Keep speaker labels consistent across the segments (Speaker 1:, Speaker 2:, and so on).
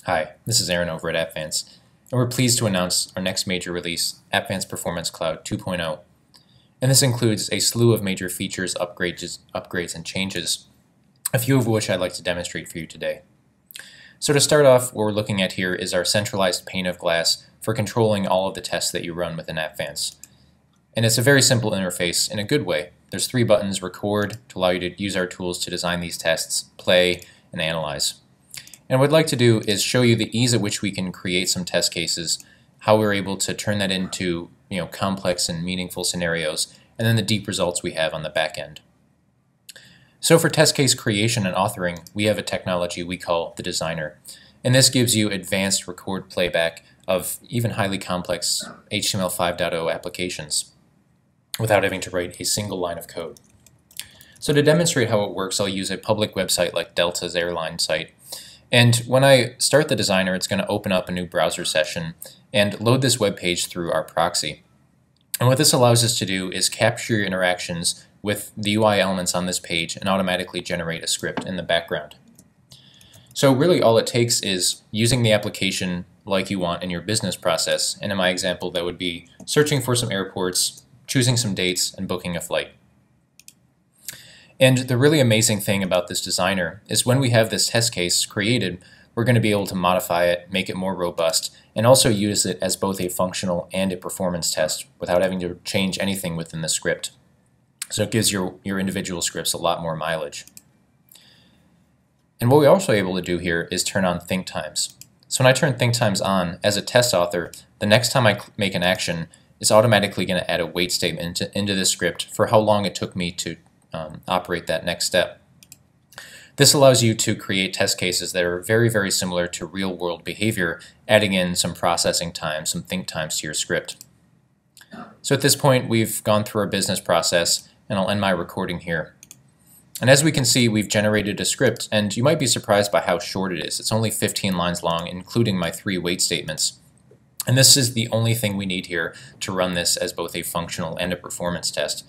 Speaker 1: Hi, this is Aaron over at Appvance, and we're pleased to announce our next major release, Appvance Performance Cloud 2.0. And this includes a slew of major features, upgrades, and changes, a few of which I'd like to demonstrate for you today. So to start off, what we're looking at here is our centralized pane of glass for controlling all of the tests that you run within Appvance. And it's a very simple interface in a good way. There's 3 buttons: record, to allow you to use our tools to design these tests, play, and analyze. And what I'd like to do is show you the ease at which we can create some test cases, how we're able to turn that into complex and meaningful scenarios, and then the deep results we have on the back end. So for test case creation and authoring, we have a technology we call the Designer. And this gives you advanced record playback of even highly complex HTML 5.0 applications without having to write a single line of code. So to demonstrate how it works, I'll use a public website like Delta's airline site. And when I start the Designer, it's going to open up a new browser session and load this web page through our proxy. And what this allows us to do is capture your interactions with the UI elements on this page and automatically generate a script in the background. So really all it takes is using the application like you want in your business process. And in my example, that would be searching for some airports, choosing some dates, and booking a flight. And the really amazing thing about this Designer is when we have this test case created, we're going to be able to modify it, make it more robust, and also use it as both a functional and a performance test without having to change anything within the script. So it gives your individual scripts a lot more mileage. And what we're also able to do here is turn on think times. So when I turn think times on, as a test author, the next time I make an action, it's automatically going to add a wait statement into this script for how long it took me to operate that next step. This allows you to create test cases that are very, very similar to real-world behavior, adding in some processing time, some think times to your script. So at this point, we've gone through our business process, and I'll end my recording here. And as we can see, we've generated a script, and you might be surprised by how short it is. It's only 15 lines long, including my 3 wait statements. And this is the only thing we need here to run this as both a functional and a performance test.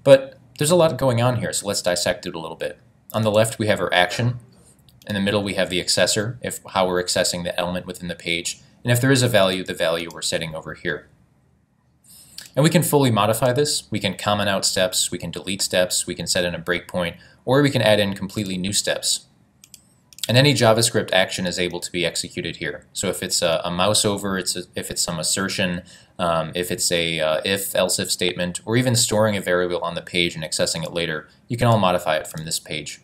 Speaker 1: But there's a lot going on here, so let's dissect it a little bit. On the left, we have our action. In the middle, we have the accessor, how we're accessing the element within the page. And if there is a value, the value we're setting over here. And we can fully modify this. We can comment out steps, we can delete steps, we can set in a breakpoint, or we can add in completely new steps. And any JavaScript action is able to be executed here. So if it's a mouse over, if it's some assertion, if it's a if-else-if statement, or even storing a variable on the page and accessing it later, you can all modify it from this page.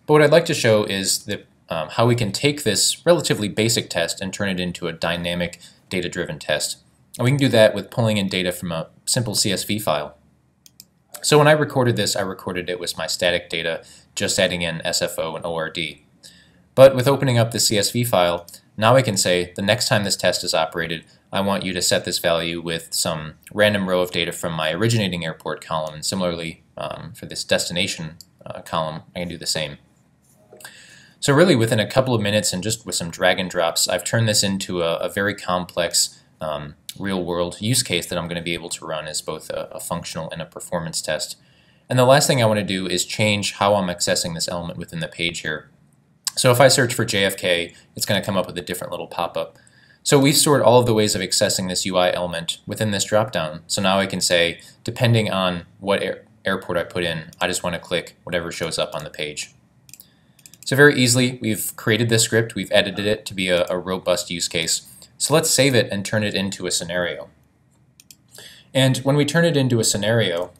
Speaker 1: But what I'd like to show is how we can take this relatively basic test and turn it into a dynamic data-driven test. And we can do that with pulling in data from a simple CSV file. So when I recorded this, I recorded it with my static data, just adding in SFO and ORD. But with opening up the CSV file, now I can say the next time this test is operated, I want you to set this value with some random row of data from my originating airport column, and similarly for this destination column, I can do the same. So really within a couple of minutes and just with some drag and drops, I've turned this into a very complex real-world use case that I'm going to be able to run as both a functional and a performance test. And the last thing I want to do is change how I'm accessing this element within the page here. So if I search for JFK, it's going to come up with a different little pop-up. So we've stored all of the ways of accessing this UI element within this dropdown. So now I can say, depending on what airport I put in, I just want to click whatever shows up on the page. So very easily, we've created this script, we've edited it to be a robust use case. So let's save it and turn it into a scenario. And when we turn it into a scenario,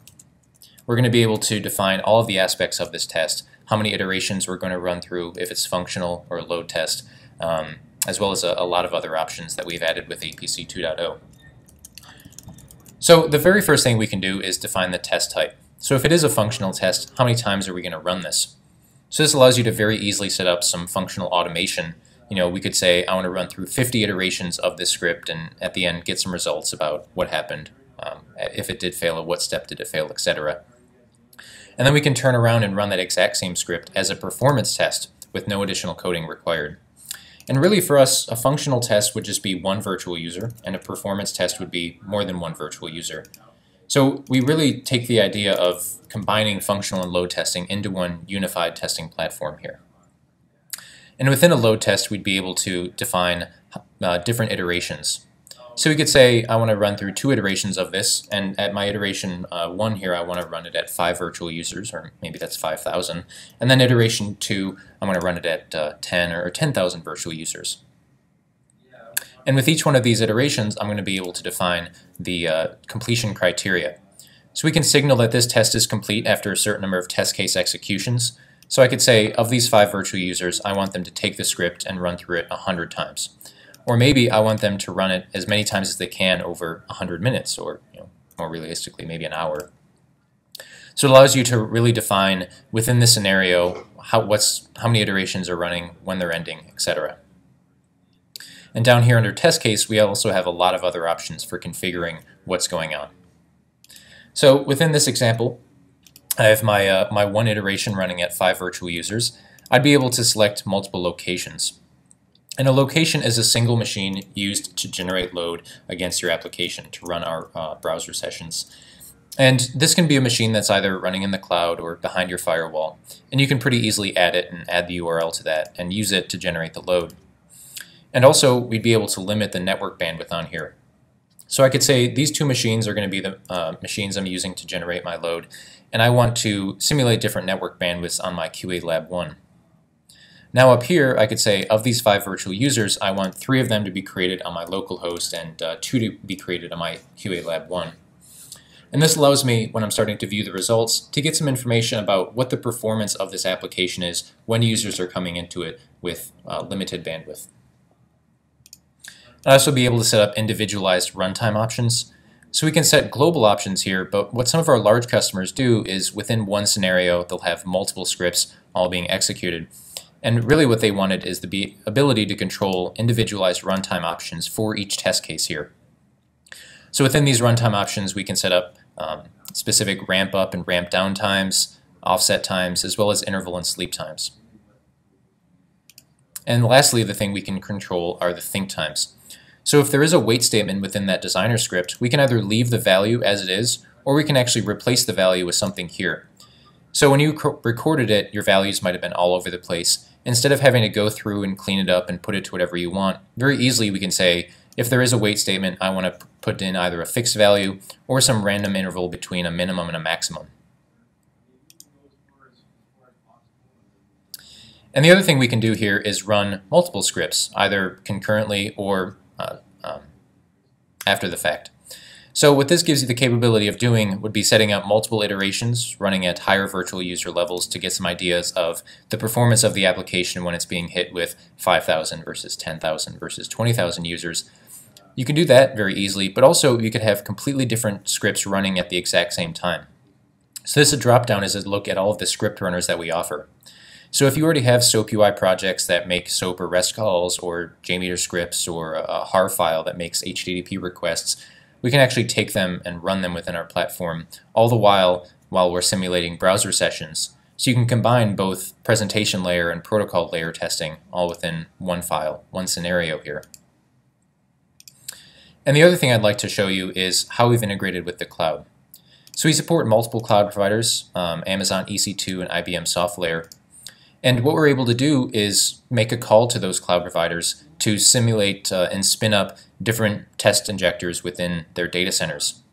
Speaker 1: we're going to be able to define all of the aspects of this test, how many iterations we're going to run through, if it's functional or a load test, as well as a lot of other options that we've added with APC 2.0. So the very first thing we can do is define the test type. So if it is a functional test, how many times are we going to run this? So this allows you to very easily set up some functional automation. We could say, I want to run through 50 iterations of this script and at the end get some results about what happened, if it did fail, at what step did it fail, etc. And then we can turn around and run that exact same script as a performance test with no additional coding required. And really for us, a functional test would just be one virtual user, and a performance test would be more than one virtual user. So we really take the idea of combining functional and load testing into one unified testing platform here. And within a load test, we'd be able to define different iterations. So we could say I want to run through 2 iterations of this, and at my iteration 1 here, I want to run it at 5 virtual users, or maybe that's 5,000. And then iteration 2, I want to run it at 10 or 10,000 virtual users. And with each one of these iterations, I'm going to be able to define the completion criteria. So we can signal that this test is complete after a certain number of test case executions. So I could say, of these 5 virtual users, I want them to take the script and run through it 100 times. Or maybe I want them to run it as many times as they can over 100 minutes, or more realistically, maybe an hour. So it allows you to really define within the scenario how many iterations are running, when they're ending, etc. And down here under test case, we also have a lot of other options for configuring what's going on. So within this example, I have my 1 iteration running at 5 virtual users. I'd be able to select multiple locations. And a location is a single machine used to generate load against your application to run our browser sessions. And this can be a machine that's either running in the cloud or behind your firewall. And you can pretty easily add it and add the URL to that and use it to generate the load. And also, we'd be able to limit the network bandwidth on here. So I could say these 2 machines are going to be the machines I'm using to generate my load, and I want to simulate different network bandwidths on my QA Lab 1. Now up here, I could say of these 5 virtual users, I want 3 of them to be created on my local host and 2 to be created on my QA Lab 1. And this allows me, when I'm starting to view the results, to get some information about what the performance of this application is when users are coming into it with limited bandwidth. I'd also be able to set up individualized runtime options. So we can set global options here, but what some of our large customers do is within one scenario, they'll have multiple scripts all being executed. And really what they wanted is the ability to control individualized runtime options for each test case here. So within these runtime options, we can set up specific ramp up and ramp down times, offset times, as well as interval and sleep times. And lastly, the thing we can control are the think times. So if there is a wait statement within that designer script, we can either leave the value as it is, or we can actually replace the value with something here. So when you recorded it, your values might have been all over the place. Instead of having to go through and clean it up and put it to whatever you want, very easily we can say, if there is a wait statement, I want to put in either a fixed value or some random interval between a minimum and a maximum. And the other thing we can do here is run multiple scripts, either concurrently or after the fact. So what this gives you the capability of doing would be setting up multiple iterations running at higher virtual user levels to get some ideas of the performance of the application when it's being hit with 5,000 versus 10,000 versus 20,000 users. You can do that very easily, but also you could have completely different scripts running at the exact same time. So this drop-down is a look at all of the script runners that we offer. So if you already have SOAP UI projects that make SOAP or REST calls or JMeter scripts or a HAR file that makes HTTP requests, we can actually take them and run them within our platform, all the while we're simulating browser sessions. So you can combine both presentation layer and protocol layer testing all within one file, one scenario here. And the other thing I'd like to show you is how we've integrated with the cloud. So we support multiple cloud providers, Amazon EC2 and IBM SoftLayer. And what we're able to do is make a call to those cloud providers to simulate and spin up different test injectors within their data centers.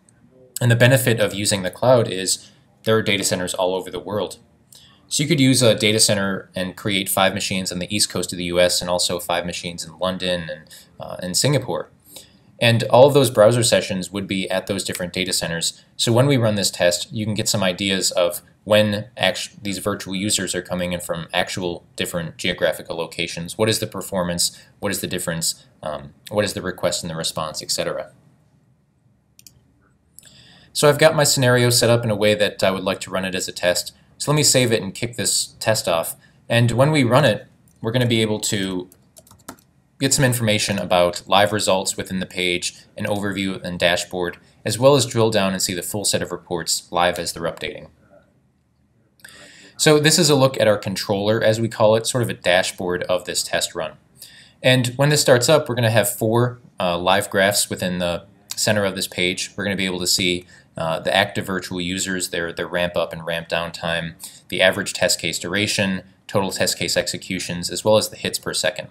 Speaker 1: And the benefit of using the cloud is there are data centers all over the world. So you could use a data center and create 5 machines on the east coast of the US and also 5 machines in London and Singapore. And all of those browser sessions would be at those different data centers. So when we run this test, you can get some ideas of when these virtual users are coming in from actual different geographical locations. What is the performance? What is the difference? What is the request and the response, etc. So I've got my scenario set up in a way that I would like to run it as a test. So let me save it and kick this test off. And when we run it, we're going to be able to get some information about live results within the page, an overview and dashboard, as well as drill down and see the full set of reports live as they're updating. So this is a look at our controller, as we call it, sort of a dashboard of this test run. And when this starts up, we're going to have 4 live graphs within the center of this page. We're going to be able to see the active virtual users, their ramp up and ramp down time, the average test case duration, total test case executions, as well as the hits per second.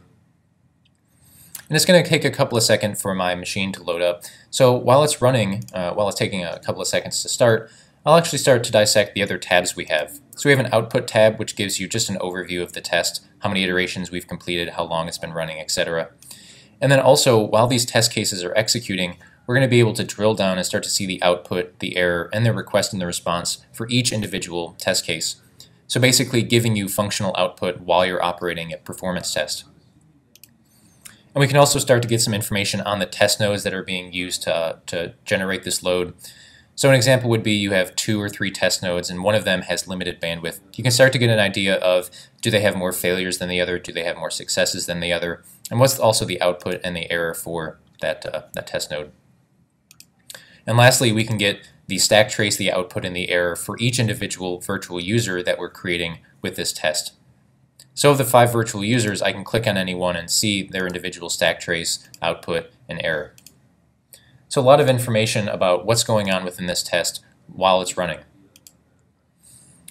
Speaker 1: And it's going to take a couple of seconds for my machine to load up. So while it's running, while it's taking a couple of seconds to start, I'll actually start to dissect the other tabs we have. So we have an output tab, which gives you just an overview of the test, how many iterations we've completed, how long it's been running, etc. And then also, while these test cases are executing, we're going to be able to drill down and start to see the output, the error, and the request and the response for each individual test case. So basically giving you functional output while you're operating a performance test. And we can also start to get some information on the test nodes that are being used to generate this load. So an example would be you have 2 or 3 test nodes and one of them has limited bandwidth. You can start to get an idea of, do they have more failures than the other, do they have more successes than the other, and what's also the output and the error for that test node. And lastly, we can get the stack trace, the output, and the error for each individual virtual user that we're creating with this test. So of the 5 virtual users, I can click on any one and see their individual stack trace, output, and error. So a lot of information about what's going on within this test while it's running.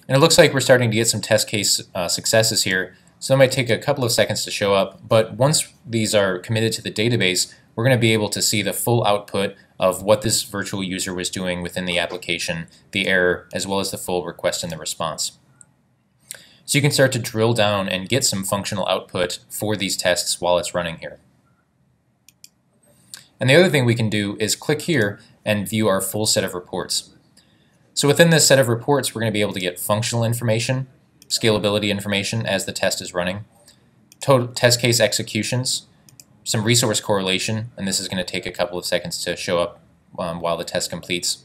Speaker 1: And it looks like we're starting to get some test case successes here. So it might take a couple of seconds to show up, but once these are committed to the database, we're going to be able to see the full output of what this virtual user was doing within the application, the error, as well as the full request and the response. So you can start to drill down and get some functional output for these tests while it's running here. And the other thing we can do is click here and view our full set of reports. So within this set of reports, we're going to be able to get functional information, scalability information as the test is running, total test case executions, some resource correlation, and this is going to take a couple of seconds to show up while the test completes,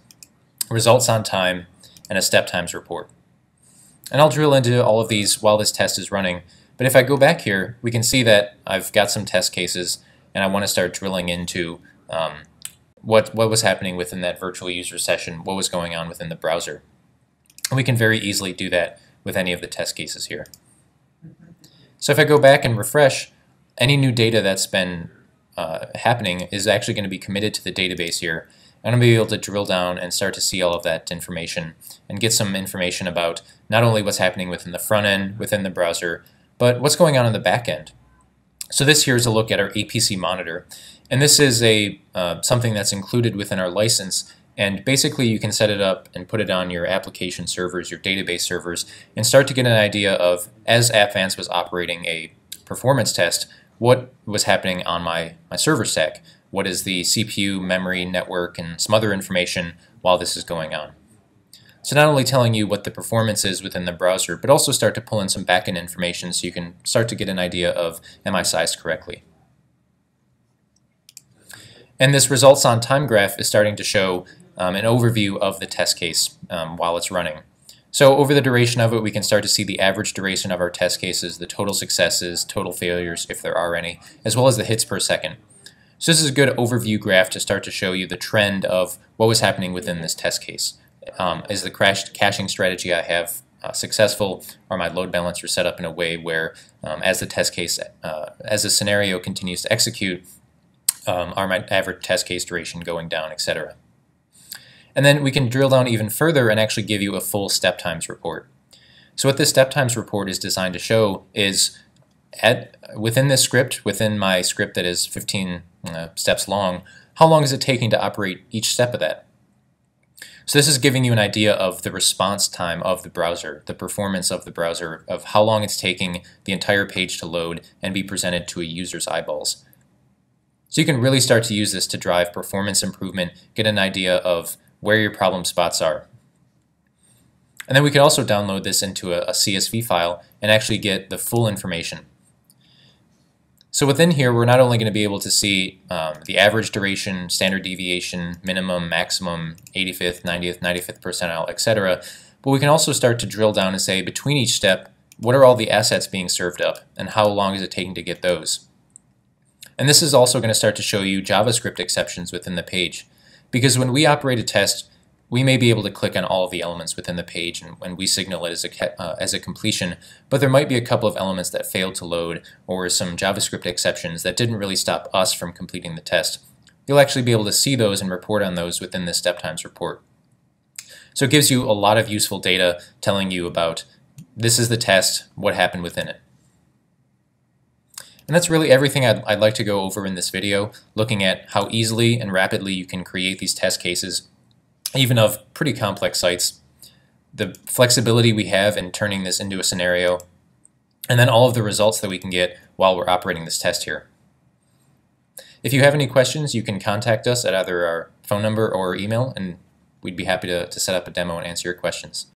Speaker 1: results on time, and a step times report. And I'll drill into all of these while this test is running, but if I go back here, we can see that I've got some test cases and I want to start drilling into what was happening within that virtual user session, what was going on within the browser. And we can very easily do that with any of the test cases here. So if I go back and refresh, any new data that's been happening is actually going to be committed to the database here. I'm going to be able to drill down and start to see all of that information and get some information about not only what's happening within the front end, within the browser, but what's going on in the back end. So this here is a look at our APC monitor, and this is something that's included within our license, and basically you can set it up and put it on your application servers, your database servers, and start to get an idea of, as Appvance was operating a performance test, what was happening on my server stack. What is the CPU, memory, network, and some other information while this is going on. So not only telling you what the performance is within the browser, but also start to pull in some backend information so you can start to get an idea of, am I sized correctly? And this results on time graph is starting to show an overview of the test case while it's running. So over the duration of it, we can start to see the average duration of our test cases, the total successes, total failures, if there are any, as well as the hits per second. So this is a good overview graph to start to show you the trend of what was happening within this test case. Is the caching strategy I have successful? Are my load balancers set up in a way where as the test case, as the scenario continues to execute, are my average test case duration going down, etc. And then we can drill down even further and actually give you a full step times report. So what this step times report is designed to show is within this script, within my script that is 15 steps long, how long is it taking to operate each step of that? So this is giving you an idea of the response time of the browser, the performance of the browser, of how long it's taking the entire page to load and be presented to a user's eyeballs. So you can really start to use this to drive performance improvement, get an idea of where your problem spots are. And then we can also download this into a CSV file and actually get the full information. So within here, we're not only going to be able to see the average duration, standard deviation, minimum, maximum, 85th, 90th, 95th percentile, etc., but we can also start to drill down and say between each step, what are all the assets being served up and how long is it taking to get those? And this is also going to start to show you JavaScript exceptions within the page. Because when we operate a test, we may be able to click on all of the elements within the page and we signal it as a completion, but there might be a couple of elements that failed to load or some JavaScript exceptions that didn't really stop us from completing the test. You'll actually be able to see those and report on those within the step times report. So it gives you a lot of useful data telling you about this is the test, what happened within it. And that's really everything I'd like to go over in this video, looking at how easily and rapidly you can create these test cases, even of pretty complex sites, the flexibility we have in turning this into a scenario, and then all of the results that we can get while we're operating this test here. If you have any questions, you can contact us at either our phone number or email, and we'd be happy to set up a demo and answer your questions.